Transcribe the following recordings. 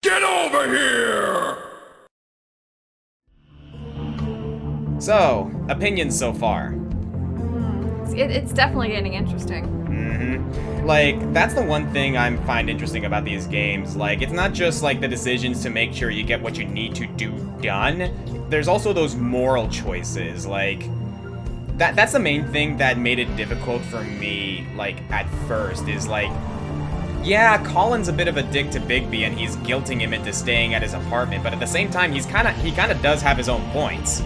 Get over here! So, opinions so far. It's definitely getting interesting. Like, that's the one thing I find interesting about these games. Like, it's not just, like, the decisions to make sure you get what you need to do done. There's also those moral choices. Like, that's the main thing that made it difficult for me, like, at first, is, like, yeah, Colin's a bit of a dick to Bigby, and he's guilting him into staying at his apartment, but at the same time, he kind of does have his own points.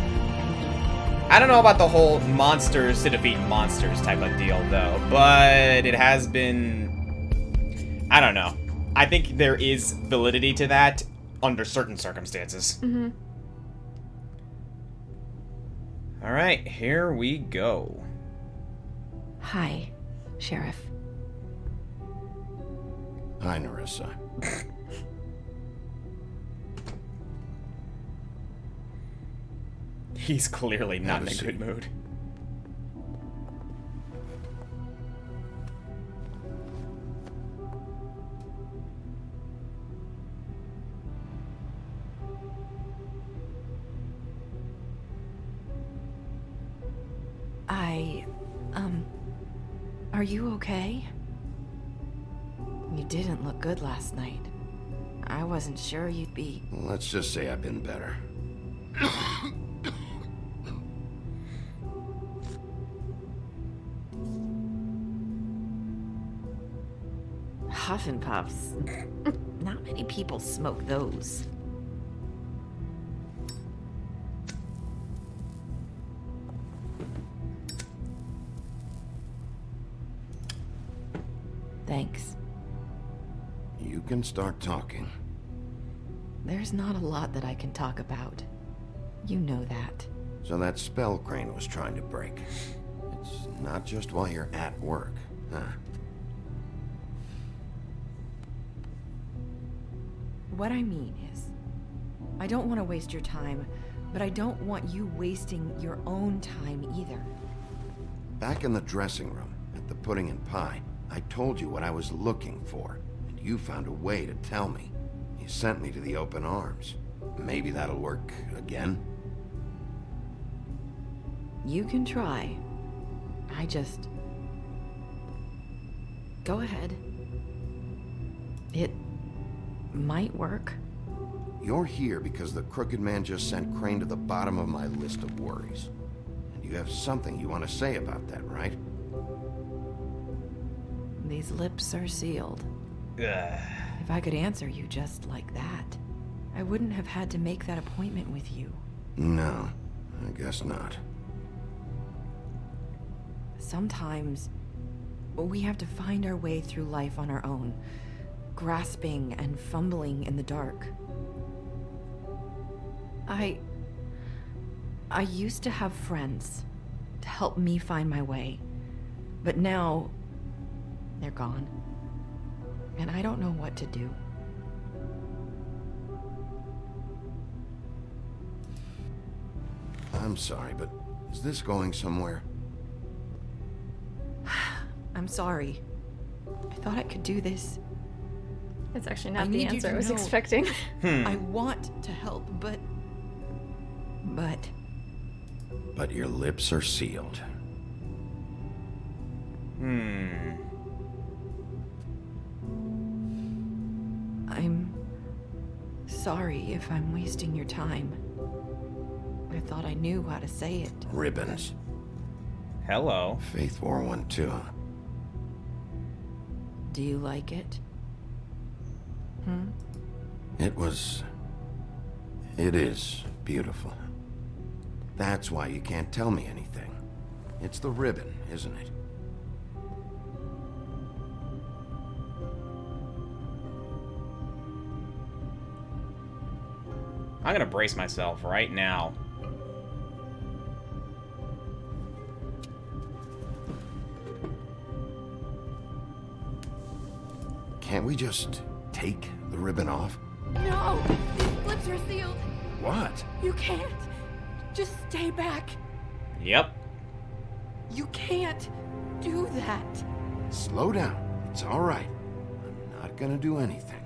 I don't know about the whole monsters to defeat monsters type of deal, though, but it has been... I don't know. I think there is validity to that under certain circumstances. Alright, here we go. Hi, Sheriff. Hi, Nerissa. He's clearly not in a good mood. Are you okay? You didn't look good last night. I wasn't sure you'd be... Let's just say I've been better. Huff and Puffs. Not many people smoke those. Thanks. You can start talking. There's not a lot that I can talk about. You know that. So that spell Crane was trying to break. It's not just while you're at work, huh? What I mean is, I don't want to waste your time, but I don't want you wasting your own time either. Back in the dressing room, at the pudding and pie, I told you what I was looking for, and you found a way to tell me. You sent me to the open arms. Maybe that'll work again? You can try. I just... Go ahead. It might work. You're here because the Crooked Man just sent Crane to the bottom of my list of worries. And you have something you want to say about that, right? These lips are sealed. If I could answer you just like that, I wouldn't have had to make that appointment with you. No, I guess not. Sometimes we have to find our way through life on our own, grasping and fumbling in the dark. I used to have friends to help me find my way, but now they're gone, and I don't know what to do. I'm sorry, but is this going somewhere? I'm sorry. I thought I could do this. It's actually I not the need you answer to I was know. expecting. I want to help, but... But your lips are sealed. I'm sorry if I'm wasting your time. I thought I knew how to say it. Ribbons. Hello. Faith wore one too. Do you like it? It is beautiful. That's why you can't tell me anything. It's the ribbon, isn't it? I'm gonna brace myself right now. Can't we just take the ribbon off? No! These lips are sealed! What? You can't! Just stay back! Yep. You can't do that! Slow down. It's all right. I'm not gonna do anything.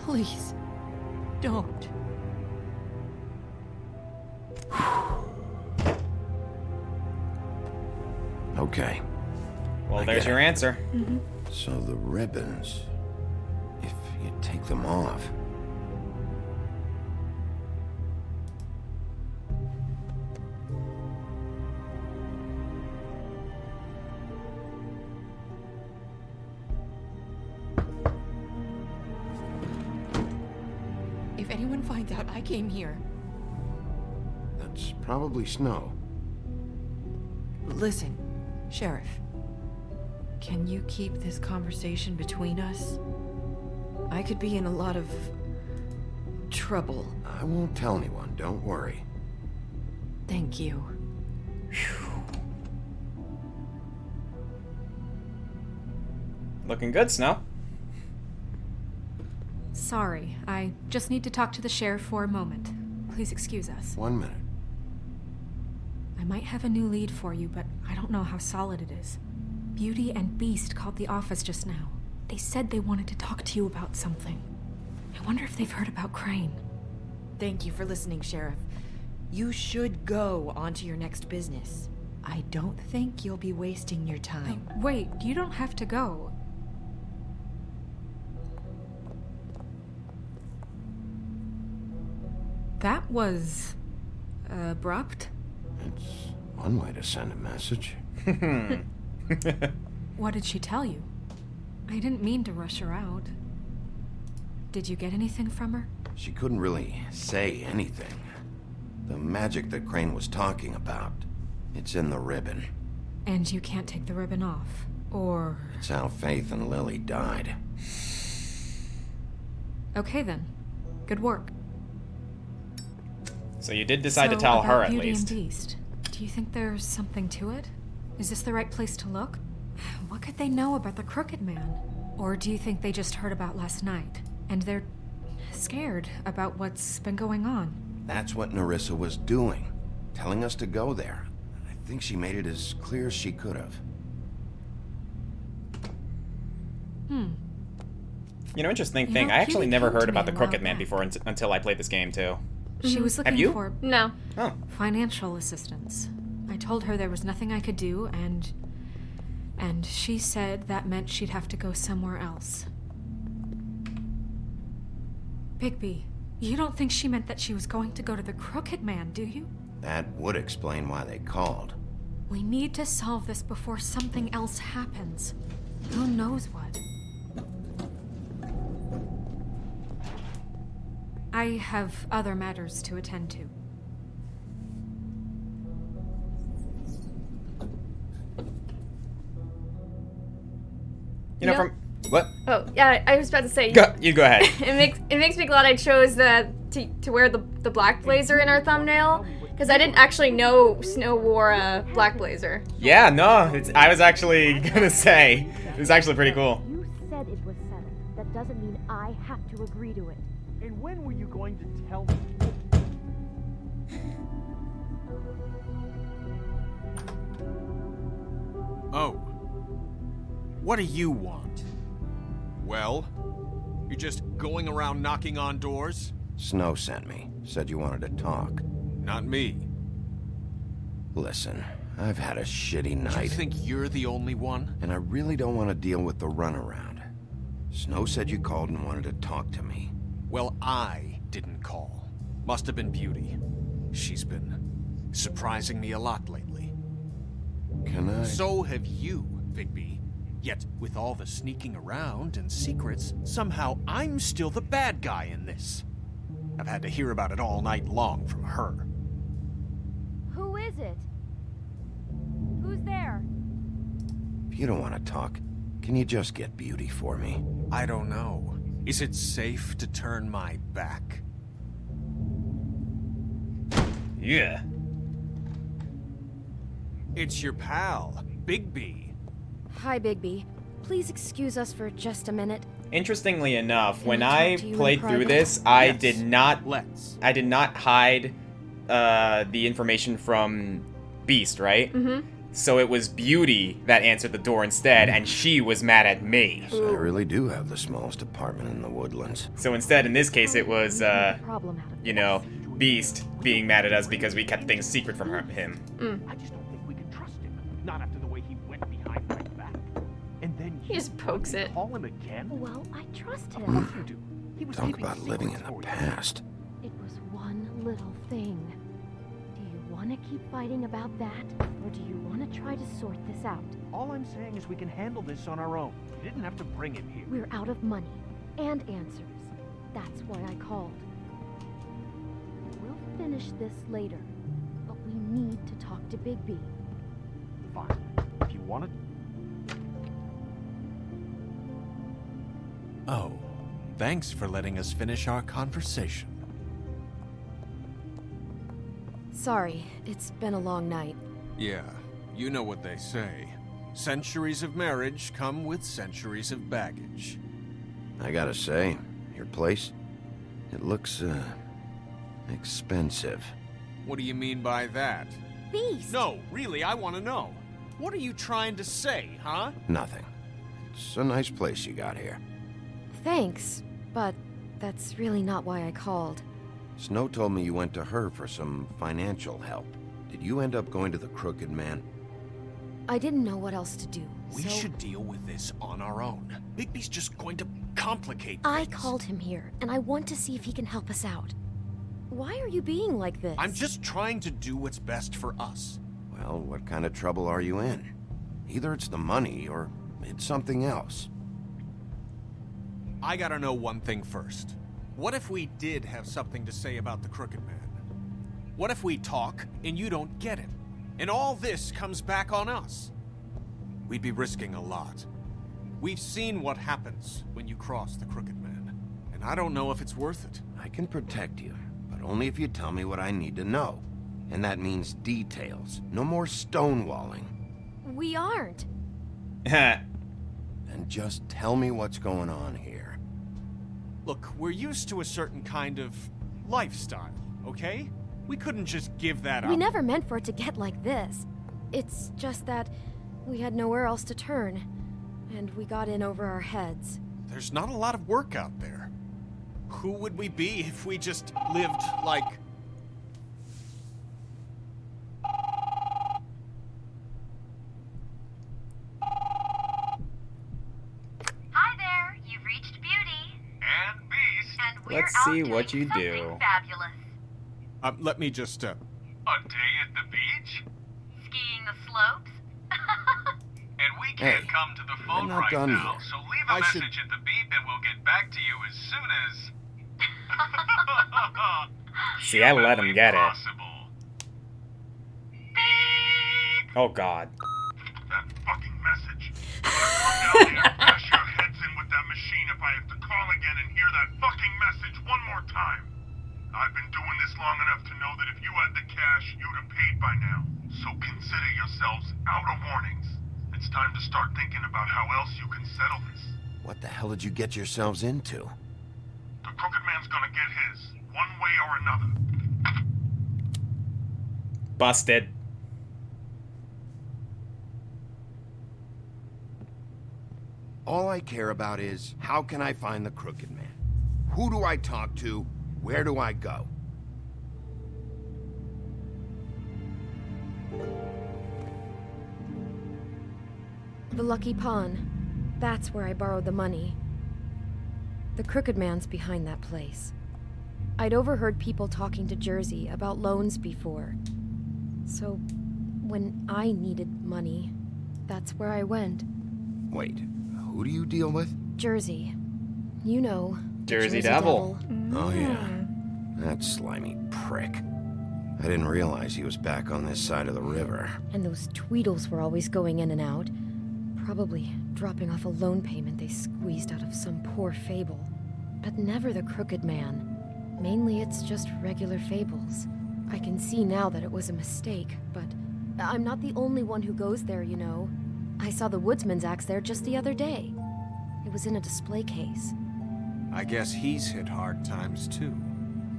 Please, don't. Okay. Well, I there's get your it. answer. So the ribbons, if you take them off... If anyone finds out I came here, That's probably Snow. listen, Sheriff. Can you keep this conversation between us? I could be in a lot of trouble. I won't tell anyone, don't worry. Thank you. Looking good, Snow. Sorry, I just need to talk to the sheriff for a moment. Please excuse us. 1 minute. I might have a new lead for you, but I don't know how solid it is. Beauty and Beast called the office just now. They said they wanted to talk to you about something. I wonder if they've heard about Crane. Thank you for listening, Sheriff. You should go on to your next business. I don't think you'll be wasting your time. Wait, you don't have to go. That was abrupt. It's one way to send a message. What did she tell you? I didn't mean to rush her out. Did you get anything from her? She couldn't really say anything. The magic that Crane was talking about, it's in the ribbon. And you can't take the ribbon off. Or... It's how Faith and Lily died. Okay then. Good work. So you did decide to So, tell her about at Beauty least. and Beast, do you think there's something to it? Is this the right place to look? What could they know about the Crooked Man? Or do you think they just heard about last night, and they're scared about what's been going on? That's what Nerissa was doing, telling us to go there. I think she made it as clear as she could have. You know, interesting You thing. know, I actually Huey never came to heard me about the a while Crooked Man back. before until I played this game too. She was looking you? for No. Oh. financial assistance. I told her there was nothing I could do, and she said that meant she'd have to go somewhere else. Bigby, you don't think she meant that she was going to go to the Crooked Man, do you? That would explain why they called. We need to solve this before something else happens. Who knows what? I have other matters to attend to. You know, Yeah. from what? Oh, yeah, I was about to say. You go ahead. It makes me glad I chose to wear the black blazer in our thumbnail, because I didn't actually know Snow wore a black blazer. Yeah, no, I was actually gonna say it was actually pretty cool. You said it was settled. That doesn't mean I have to agree to it. And when were you going to tell me? Oh. What do you want? Well? You're just going around knocking on doors? Snow sent me. Said you wanted to talk. Not me. Listen, I've had a shitty Do you night, think you're the only one? and I really don't want to deal with the runaround. Snow said you called and wanted to talk to me. Well, I didn't call. Must have been Beauty. She's been surprising me a lot lately. Can I? So have you, Bigby. Yet, with all the sneaking around and secrets, somehow I'm still the bad guy in this. I've had to hear about it all night long from her. Who is it? Who's there? If you don't want to talk, can you just get Beauty for me? I don't know. Is it safe to turn my back? Yeah. It's your pal, Bigby. Hi, Bigby. Please excuse us for just a minute. Interestingly enough, when Can I I talk to you in played through private? this, I Yes. did not Let's. hide the information from Beast, right? Mm-hmm. So it was Beauty that answered the door instead, and she was mad at me. I really do have the smallest apartment in the woodlands. So instead, in this case, it was, Problem out of you know, Beast being mad at us because we kept things secret from him. I just don't think we can trust him. Not after the way he went behind my back. And then He just pokes it. Call him again? Well, I trust Of him. course you do. He was Talk keeping about living in secrets the for you. past. It was one little thing. Do you want to keep fighting about that, or do you want to try to sort this out? All I'm saying is we can handle this on our own. You didn't have to bring him here. We're out of money and answers. That's why I called. We'll finish this later, but we need to talk to Bigby. Fine. If you want it. Oh, thanks for letting us finish our conversation. Sorry, it's been a long night. Yeah, you know what they say. Centuries of marriage come with centuries of baggage. I gotta say, your place, it looks, expensive. What do you mean by that? Beast! No, really, I want to know. What are you trying to say, huh? Nothing. It's a nice place you got here. Thanks, but that's really not why I called. Snow told me you went to her for some financial help. Did you end up going to the Crooked Man? I didn't know what else to do, We so should deal with this on our own. Bigby's just going to complicate I things. called him here, and I want to see if he can help us out. Why are you being like this? I'm just trying to do what's best for us. Well, what kind of trouble are you in? Either it's the money or it's something else. I gotta know one thing first. What if we did have something to say about the Crooked Man? What if we talk and you don't get him? And all this comes back on us? We'd be risking a lot. We've seen what happens when you cross the Crooked Man, and I don't know if it's worth it. I can protect you, but only if you tell me what I need to know. And that means details. No more stonewalling. We aren't. And just tell me what's going on here. Look, we're used to a certain kind of lifestyle, okay? We couldn't just give that up. We never meant for it to get like this. It's just that we had nowhere else to turn, and we got in over our heads. There's not a lot of work out there. Who would we be if we just lived like... Hi there, you've reached Beauty. And Beast. And we're Let's out see doing what you something do. fabulous. let me just, A day at the beach? Skiing the slopes? And we can't Hey, come to the I'm phone not right done now, yet. so leave I a should- message at the beep and we'll get back to you as soon as... See, I let him get it. possible. Beep! Oh god. That fucking message. I'm gonna come down here and bash your heads in with that machine if I have to call again and hear that fucking message one more time. I've been doing this long enough to know that if you had the cash, you'd have paid by now. So consider yourselves out of warnings. It's time to start thinking about how else you can settle this. What the hell did you get yourselves into? The Crooked Man's gonna get his, one way or another. Busted. All I care about is, how can I find the Crooked Man? Who do I talk to? Where do I go? The Lucky Pawn. That's where I borrowed the money. The Crooked Man's behind that place. I'd overheard people talking to Jersey about loans before. So, when I needed money, that's where I went. Wait, who do you deal with? Jersey. You know. the Jersey Devil. Oh yeah, that slimy prick. I didn't realize he was back on this side of the river. And those Tweedles were always going in and out. Probably dropping off a loan payment they squeezed out of some poor fable. But never the Crooked Man. Mainly it's just regular fables. I can see now that it was a mistake, but I'm not the only one who goes there, you know. I saw the woodsman's axe there just the other day. It was in a display case. I guess he's hit hard times too.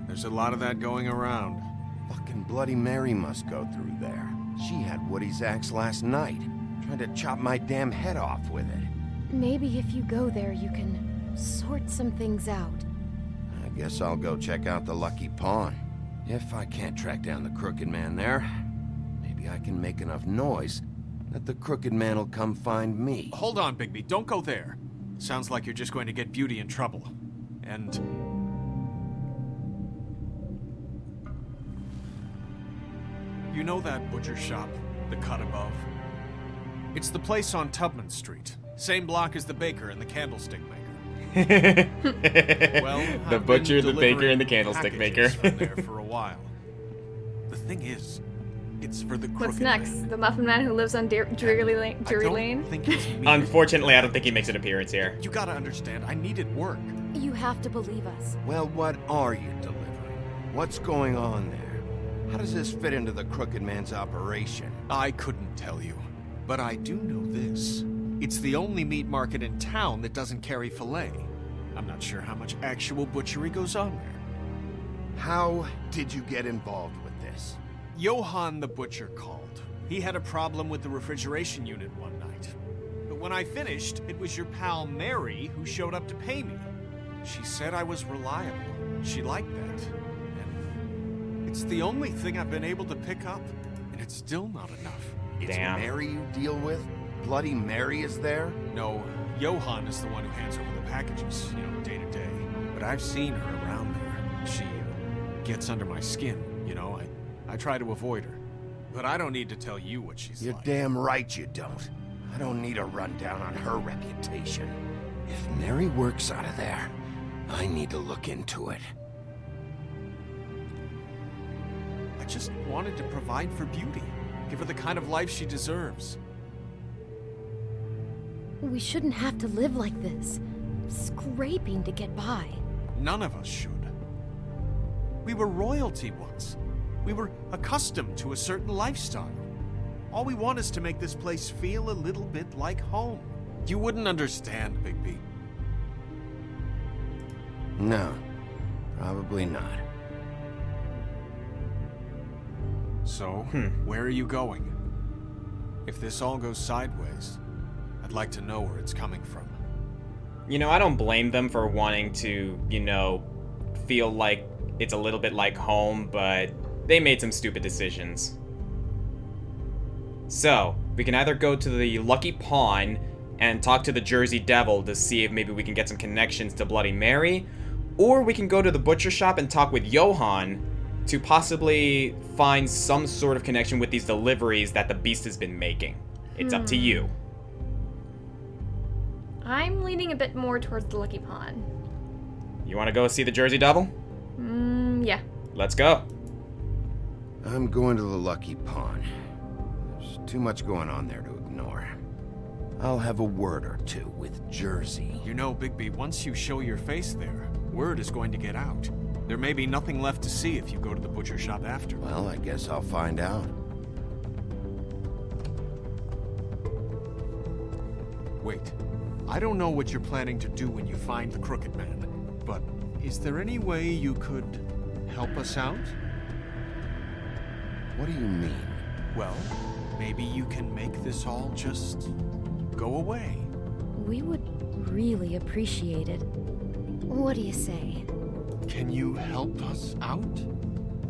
There's a lot of that going around. Fucking Bloody Mary must go through there. She had Woody's axe last night. Tried to chop my damn head off with it. Maybe if you go there, you can sort some things out. I guess I'll go check out the Lucky Pawn. If I can't track down the Crooked Man there, maybe I can make enough noise that the Crooked Man will come find me. Hold on, Bigby. Don't go there. Sounds like you're just going to get Beauty in trouble. And... you know that butcher shop, the cut above? It's the place on Tubman Street. Same block as the baker and the candlestick maker. Well, the I've butcher, been the baker, and the delivering candlestick maker. packages from there for a while. The thing is, it's for the What's Crooked next? Man. The Muffin Man who lives on Drury Lane? Drury I don't Lane? think he's mean. Unfortunately, I don't think he makes an appearance here. You gotta understand, I needed work. You have to believe us. Well, what are you delivering? What's going on there? How does this fit into the Crooked Man's operation? I couldn't tell you, but I do know this. It's the only meat market in town that doesn't carry filet. I'm not sure how much actual butchery goes on there. How did you get involved with this? Johann the butcher called. He had a problem with the refrigeration unit one night. But when I finished, it was your pal Mary who showed up to pay me. She said I was reliable. She liked that. And it's the only thing I've been able to pick up, and it's still not enough. It's Damn. Mary you deal with? Bloody Mary is there? No, Johann is the one who hands over the packages, day to day. But I've seen her around there. She gets under my skin, I try to avoid her. But I don't need to tell you what she's You're like. damn right you don't. I don't need a rundown on her reputation. If Mary works out of there, I need to look into it. I just wanted to provide for Beauty. Give her the kind of life she deserves. We shouldn't have to live like this, scraping to get by. None of us should. We were royalty once. We were accustomed to a certain lifestyle. All we want is to make this place feel a little bit like home. You wouldn't understand, Bigby. No, probably not. So, where are you going? If this all goes sideways, I'd like to know where it's coming from. I don't blame them for wanting to, feel like it's a little bit like home, but they made some stupid decisions. So, we can either go to the Lucky Pawn and talk to the Jersey Devil to see if maybe we can get some connections to Bloody Mary, or we can go to the butcher shop and talk with Johann to possibly find some sort of connection with these deliveries that the Beast has been making. It's up to you. I'm leaning a bit more towards the Lucky Pawn. You want to go see the Jersey Devil? Yeah. Let's go. I'm going to the Lucky Pawn. There's too much going on there to ignore. I'll have a word or two with Jersey. Bigby, once you show your face there, word is going to get out. There may be nothing left to see if you go to the butcher shop after. Well, I guess I'll find out. Wait. I don't know what you're planning to do when you find the Crooked Man, but is there any way you could help us out? What do you mean? Well, maybe you can make this all just go away. We would really appreciate it. What do you say? Can you help us out?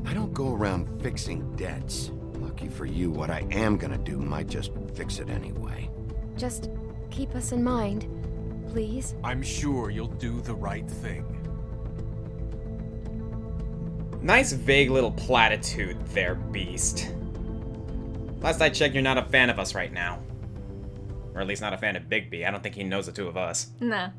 I don't go around fixing debts. Lucky for you, what I am gonna do might just fix it anyway. Just keep us in mind, please. I'm sure you'll do the right thing. Nice vague little platitude there, Beast. Last I checked, you're not a fan of us right now. Or at least not a fan of Bigby. I don't think he knows the two of us. Nah.